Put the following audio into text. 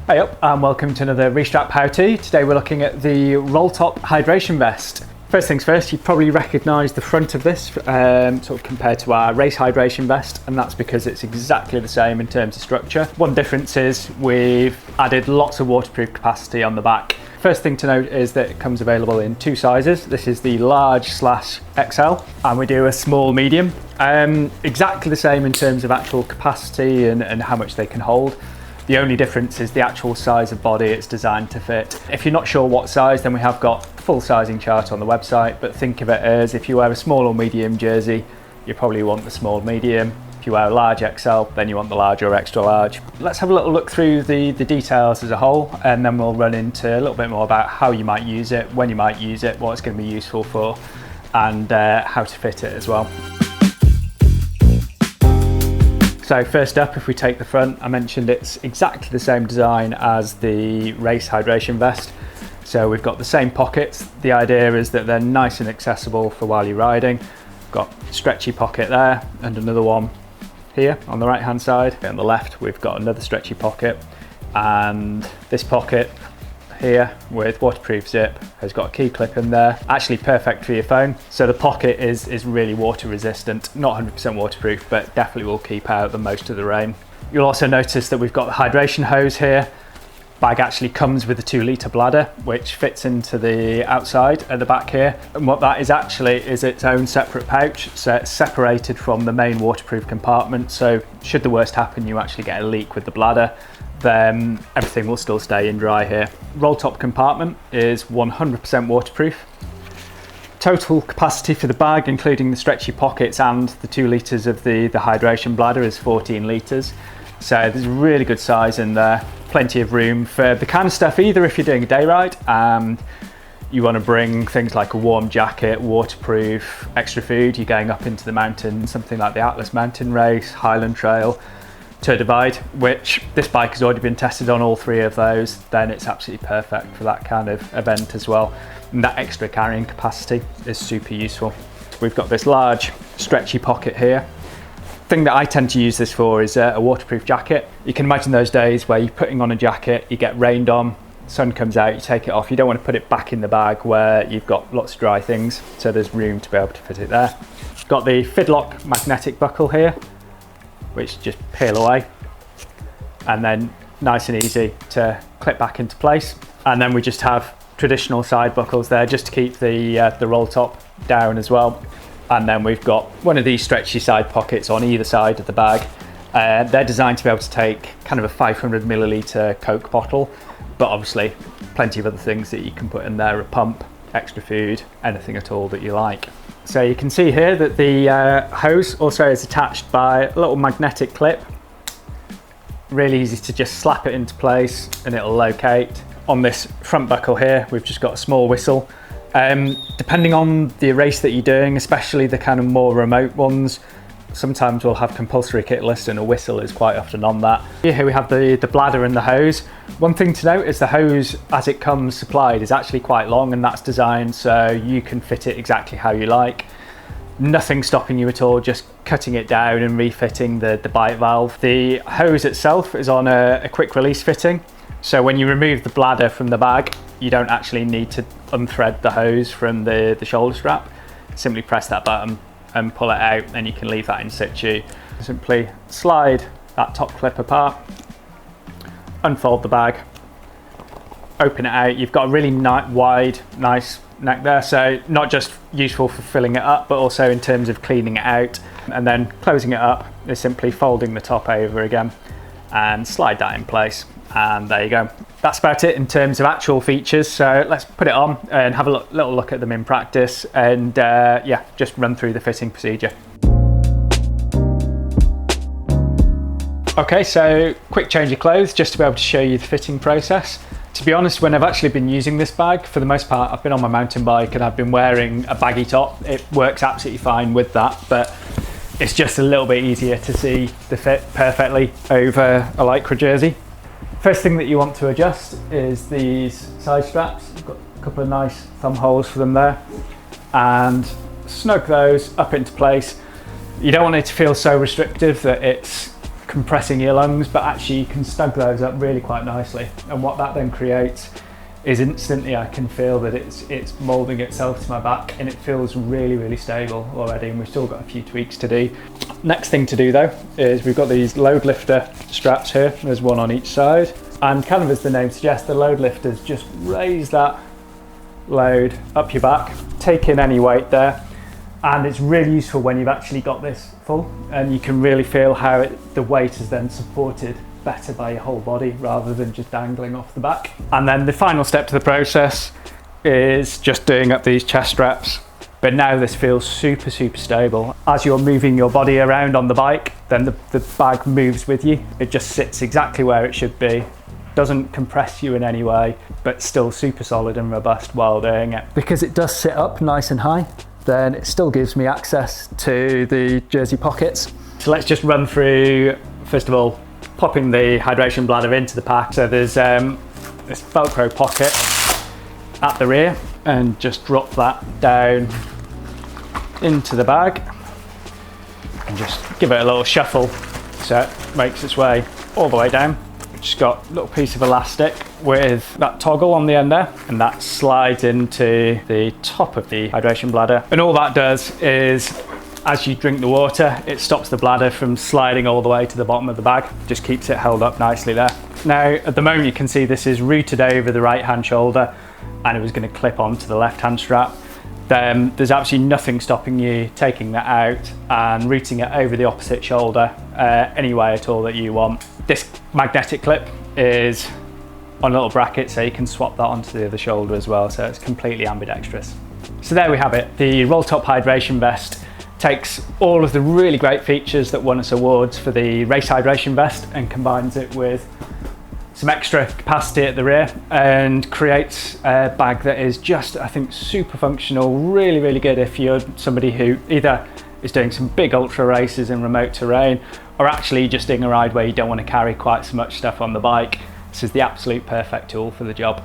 Hey up and welcome to another Restrap how-to. Today we're looking at the Rolltop Hydration Vest. First things first, you probably recognise the front of this sort of compared to our race hydration vest, and that's because it's exactly the same in terms of structure. One difference is we've added lots of waterproof capacity on the back. First thing to note is that it comes available in two sizes. This is the large/XL and we do a small medium. Exactly the same in terms of actual capacity and how much they can hold. The only difference is the actual size of body it's designed to fit. If you're not sure what size, then we have got a full sizing chart on the website, but think of it as if you wear a small or medium jersey, you probably want the small medium. If you wear a large XL, then you want the large or extra large. Let's have a little look through the details as a whole, and then we'll run into a little bit more about how you might use it, when you might use it, what it's going to be useful for, and how to fit it as well. So first up, if we take the front, I mentioned it's exactly the same design as the race hydration vest. So we've got the same pockets. The idea is that they're nice and accessible for while you're riding. Got a stretchy pocket there and another one here on the right hand side. On the left, we've got another stretchy pocket, and this pocket here with waterproof zip has got a key clip in there, actually perfect for your phone. So the pocket is really water resistant, not 100% waterproof, but definitely will keep out the most of the rain. You'll also notice that we've got the hydration hose here. Bag actually comes with a 2-litre bladder, which fits into the outside at the back here. And what that is actually is its own separate pouch. So it's separated from the main waterproof compartment. So should the worst happen, you actually get a leak with the bladder, then everything will still stay in dry here. Roll-top compartment is 100% waterproof. Total capacity for the bag, including the stretchy pockets and the 2 litres of the hydration bladder, is 14 litres. So there's a really good size in there. Plenty of room for the kind of stuff, either if you're doing a day ride and you want to bring things like a warm jacket, waterproof, extra food, you're going up into the mountains, something like the Atlas Mountain Race, Highland Trail, Tour Divide, which this bike has already been tested on all three of those, then it's absolutely perfect for that kind of event as well. And that extra carrying capacity is super useful. We've got this large stretchy pocket here. Thing that I tend to use this for is a waterproof jacket. You can imagine those days where you're putting on a jacket, you get rained on, sun comes out, you take it off, you don't want to put it back in the bag where you've got lots of dry things, so there's room to be able to fit it there. Got the Fidlock magnetic buckle here, which just peel away, and then nice and easy to clip back into place. And then we just have traditional side buckles there just to keep the roll top down as well. And then we've got one of these stretchy side pockets on either side of the bag. They're designed to be able to take kind of a 500 milliliter Coke bottle, but obviously plenty of other things that you can put in there, a pump, extra food, anything at all that you like. So you can see here that the hose also is attached by a little magnetic clip. Really easy to just slap it into place and it'll locate. On this front buckle here, we've just got a small whistle. Depending on the race that you're doing, especially the kind of more remote ones, sometimes we'll have compulsory kit list and a whistle is quite often on that. Here we have the bladder and the hose. One thing to note is the hose as it comes supplied is actually quite long, and that's designed so you can fit it exactly how you like. Nothing stopping you at all, just cutting it down and refitting the bite valve. The hose itself is on a quick release fitting. So when you remove the bladder from the bag, you don't actually need to unthread the hose from the shoulder strap. Simply press that button and pull it out, and you can leave that in situ. Simply slide that top clip apart, unfold the bag, open it out. You've got a really wide, nice neck there, so not just useful for filling it up, but also in terms of cleaning it out. And then closing it up is simply folding the top over again and slide that in place. And there you go. That's about it in terms of actual features. So let's put it on and have a little look at them in practice, and yeah, just run through the fitting procedure. Okay, so quick change of clothes just to be able to show you the fitting process. To be honest, when I've actually been using this bag, for the most part, I've been on my mountain bike and I've been wearing a baggy top. It works absolutely fine with that, but it's just a little bit easier to see the fit perfectly over a lycra jersey. First thing that you want to adjust is these side straps. I've got a couple of nice thumb holes for them there, and snug those up into place. You don't want it to feel so restrictive that it's compressing your lungs, but actually you can snug those up really quite nicely. And what that then creates is instantly I can feel that it's moulding itself to my back, and it feels really stable already, and we've still got a few tweaks to do. Next thing to do though is we've got these load lifter straps here. There's one on each side, and kind of as the name suggests, the load lifters just raise that load up your back, take in any weight there, and it's really useful when you've actually got this full, and you can really feel how the weight is then supported better by your whole body rather than just dangling off the back. And then the final step to the process is just doing up these chest straps. But now this feels super stable. As you're moving your body around on the bike, then the bag moves with you. It just sits exactly where it should be. Doesn't compress you in any way, but still super solid and robust while doing it. Because it does sit up nice and high, then it still gives me access to the jersey pockets. So let's just run through, first of all, popping the hydration bladder into the pack. So there's this Velcro pocket at the rear, and just drop that down into the bag and just give it a little shuffle so it makes its way all the way down. We've just got a little piece of elastic with that toggle on the end there, and that slides into the top of the hydration bladder. And all that does is, as you drink the water, it stops the bladder from sliding all the way to the bottom of the bag. Just keeps it held up nicely there. Now, at the moment you can see this is routed over the right hand shoulder, and it was going to clip onto the left hand strap. Then there's absolutely nothing stopping you taking that out and routing it over the opposite shoulder any way at all that you want. This magnetic clip is on a little bracket, so you can swap that onto the other shoulder as well, so it's completely ambidextrous. So there we have it. The Rolltop Hydration Vest takes all of the really great features that won us awards for the race hydration vest and combines it with some extra capacity at the rear and creates a bag that is just, I think, super functional, really good if you're somebody who either is doing some big ultra races in remote terrain or actually just doing a ride where you don't want to carry quite so much stuff on the bike. This is the absolute perfect tool for the job.